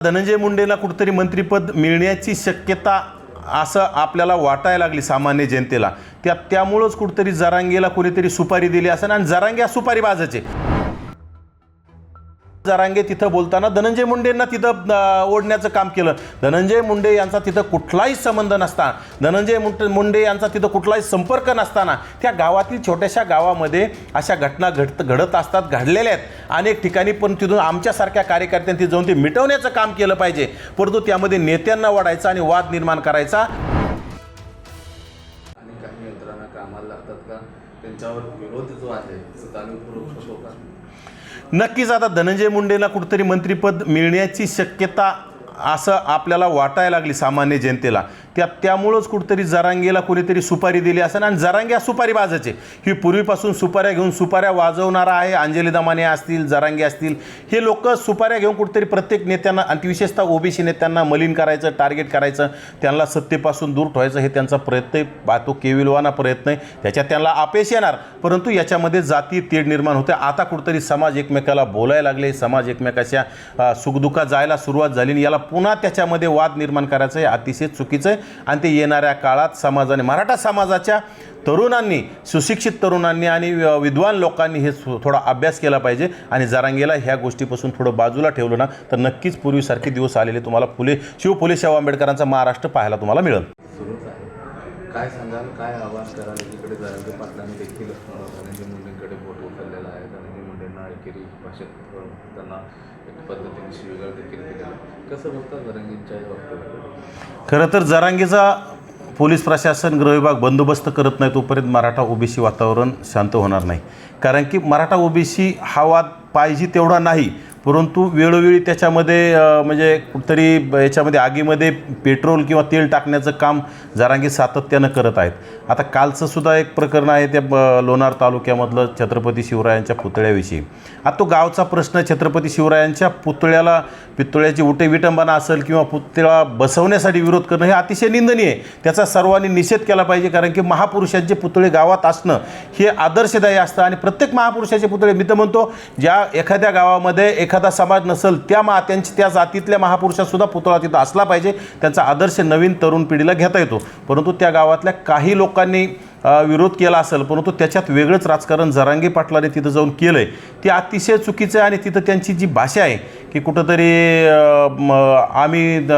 धनंजय मुंडेला कुठेतरी मंत्रिपद मिळण्याची शक्यता असं आपल्याला वाटायला लागली सामान्य जनतेला। त्यामुळेच कुठेतरी जरांगेला कोणीतरी सुपारी दिली असं आणि जरांगे सुपारी बाजाचे जरांगे तिथं बोलताना धनंजय मुंडेंना तिथं ओढण्याचं काम केलं। धनंजय मुंडे यांचा तिथं कुठलाही संबंध नसताना, धनंजय मुंडे यांचा तिथं कुठलाही संपर्क नसताना त्या गावातील छोट्याशा गावामध्ये अशा घटना घडत असतात, घडलेल्या आहेत अनेक ठिकाणी। पण तिथून आमच्यासारख्या कार्यकर्त्यांनी जाऊन ते मिटवण्याचं काम केलं पाहिजे, परंतु त्यामध्ये नेत्यांना वाढायचा आणि वाद निर्माण करायचा। आणि काही यंत्रणा कामाला लागतात का, त्यांच्यावर विरोध जो आहे तो जाणीवपूर्वक होतो का? नक्कीच आता धनंजय मुंडेला कुठेतरी मंत्रिपद मिळण्याची शक्यता असं आपल्याला वाटायला लागली सामान्य जनतेला। त्यामुळेच कुठेतरी जरांगेला कोणीतरी सुपारी दिली असं आणि जरांगे सुपारी बाजाचे ही पूर्वीपासून सुपाऱ्या घेऊन सुपाऱ्या वाजवणारा आहे। अंजली दमाने असतील, जरांगे असतील, हे लोक सुपाऱ्या घेऊन कुठेतरी प्रत्येक नेत्यांना आणि विशेषतः ओबीसी नेत्यांना मलिन करायचं, टार्गेट करायचं, त्यांना सत्तेपासून दूर ठेवायचं हे त्यांचा प्रयत्न आहे। तो केविलवाना प्रयत्न आहे, त्याच्यात त्यांना अपयश येणार, परंतु याच्यामध्ये जाती तेढ निर्माण होते। आता कुठेतरी समाज एकमेकाला बोलायला लागले, समाज एकमेकाच्या सुखदुःखात जायला सुरुवात झाली। याला पुन्हा त्याच्यामध्ये वाद निर्माण करायचं हे अतिशय चुकीचं आहे आणि ते येणाऱ्या काळात समाजाने, मराठा समाजाच्या तरुणांनी, सुशिक्षित तरुणांनी आणि विद्वान लोकांनी हे थोडा अभ्यास केला पाहिजे आणि जरांगेला ह्या गोष्टीपासून थोडं बाजूला ठेवलं ना तर नक्कीच पूर्वीसारखे दिवस आलेले तुम्हाला शिव फुले आंबेडकरांचा महाराष्ट्र पाहायला तुम्हाला मिळेल। सुरूच आहे, काय सांगाल, काय आवाज कराल? इकडे जरांगे पाटलांनी देखील धनंजय मुंडेंकडे बोट उचललेला आहे। धनंजय मुंडेंना एकेरी भाषेत त्यांना एक पद्धतीने शिवीगाळ देखील केलेला। कसं बघता जरांगेंच्या बाबतीत? खरं तर जरांगेचा पोलीस प्रशासन, गृह विभाग बंदोबस्त करत नाही तोपर्यंत मराठा ओबीसी वातावरण शांत होणार नाही। कारण की मराठा ओबीसी हा वाद पाहिजे तेवढा नाही, परंतु वेळोवेळी त्याच्यामध्ये म्हणजे कुठतरी याच्यामध्ये आगीमध्ये पेट्रोल किंवा तेल टाकण्याचं काम जरांगे सातत्यानं करत आहेत। आता कालचं सुद्धा एक प्रकरण आहे त्या लोणार तालुक्यामधलं छत्रपती शिवरायांच्या पुतळ्याविषयी। आता तो गावचा प्रश्न, छत्रपती शिवरायांच्या पितळ्याची विटंबना असेल किंवा पुतळा बसवण्यासाठी विरोध करणं हे अतिशय निंदनीय आहे, त्याचा सर्वांनी निषेध केला पाहिजे। कारण की महापुरुषांचे पुतळे गावात असणं हे आदर्शदायी असतं आणि प्रत्येक महापुरुषाचे पुतळे, मी तर म्हणतो ज्या एखाद्या गावामध्ये एखादा समाज नसेल त्या जातीतल्या महापुरुषासुद्धा पुतळा तिथं असला पाहिजे, त्यांचा आदर्श नवीन तरुण पिढीला घेता येतो। परंतु त्या गावातल्या काही लोकांनी विरोध केला असेल, परंतु त्याच्यात वेगळंच राजकारण जरांगे पाटलाने तिथं जाऊन केलं आहे, ते अतिशय चुकीचं आहे। आणि तिथं त्यांची जी भाषा आहे की कुठंतरी आम्ही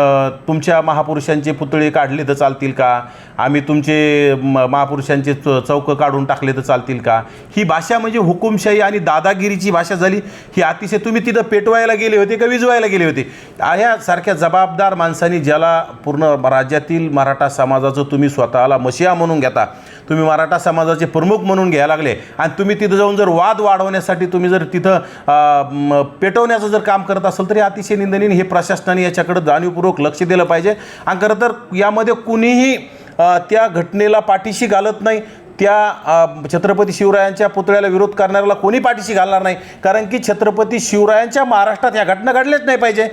तुमच्या महापुरुषांचे पुतळे काढले तर चालतील का, आम्ही तुमचे महापुरुषांचे चौक काढून टाकले तर चालतील का, ही भाषा म्हणजे हुकुमशाही आणि दादागिरीची भाषा झाली ही अतिशय। तुम्ही तिथं पेटवायला गेले होते का विजवायला गेले होते? यासारख्या जबाबदार माणसांनी, ज्याला पूर्ण राज्यातील मराठा समाजाचं तुम्ही स्वतःला मशिया म्हणून घेता, तुम्ही मराठा समाजाचे प्रमुख म्हणून घ्यायला लागले आणि तुम्ही तिथं जाऊन जर वाद वाढवण्यासाठी तुम्ही जर तिथं पेटवण्याचं जर काम करत असेल तर हे अतिशय निंदनीय। हे प्रशासनाने याच्याकडे जाणीवपूर्वक लक्ष दिलं पाहिजे। आणि खरं तर यामध्ये कुणीही त्या घटनेला पाठीशी घालत नाही, त्या छत्रपती शिवरायांच्या पुतळ्याला विरोध करणाऱ्याला कोणी पाठीशी घालणार नाही। कारण की छत्रपती शिवरायांच्या महाराष्ट्रात ह्या घटना घडल्याच नाही पाहिजे,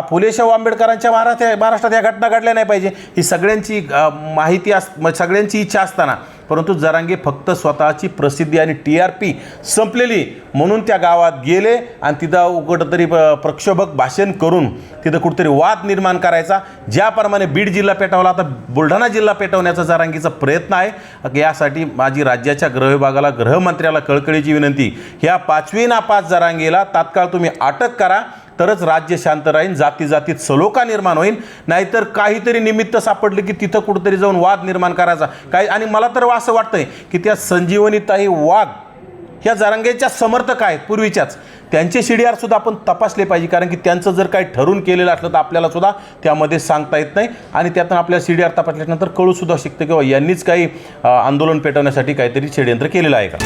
फुले आंबेडकरांच्या महाराष्ट्रात ह्या घटना घडल्या नाही पाहिजे, ही सगळ्यांची माहिती सगळ्यांची इच्छा असताना, परंतु जरांगे फक्त स्वतःची प्रसिद्धी आणि TRP संपलेली म्हणून त्या गावात गेले आणि तिथं कुठंतरी प्रक्षोभक भाषण करून तिथं कुठेतरी वाद निर्माण करायचा। ज्याप्रमाणे बीड जिल्हा पेटवला, आता बुलढाणा जिल्हा पेटवण्याचा जरांगेचा प्रयत्न आहे। यासाठी माझी राज्याच्या गृह विभागाला, गृहमंत्र्याला कळकळीची विनंती, ह्या 5वी नापास जरांगेला तात्काळ तुम्ही अटक करा, तरच राज्य शांत राहील, जातीत सलोखा निर्माण होईल। नाहीतर काहीतरी निमित्त सापडले की तिथं कुठेतरी जाऊन वाद निर्माण करायचा काय। आणि मला तर असं वाटतंय की त्या संजीवनीताई वाघ ह्या जरांगेच्या समर्थक आहेत पूर्वीच्याच, त्यांचे CDR सुद्धा आपण तपासले पाहिजे। कारण की त्यांचं जर काही ठरवून केलेलं असलं तर आपल्याला सुद्धा त्यामध्ये सांगता येत नाही आणि त्यातून आपल्याला CDR तपासल्यानंतर कळू सुद्धा शकतं किंवा यांनीच काही आंदोलन पेटवण्यासाठी काहीतरी षडयंत्र केलेलं आहे का।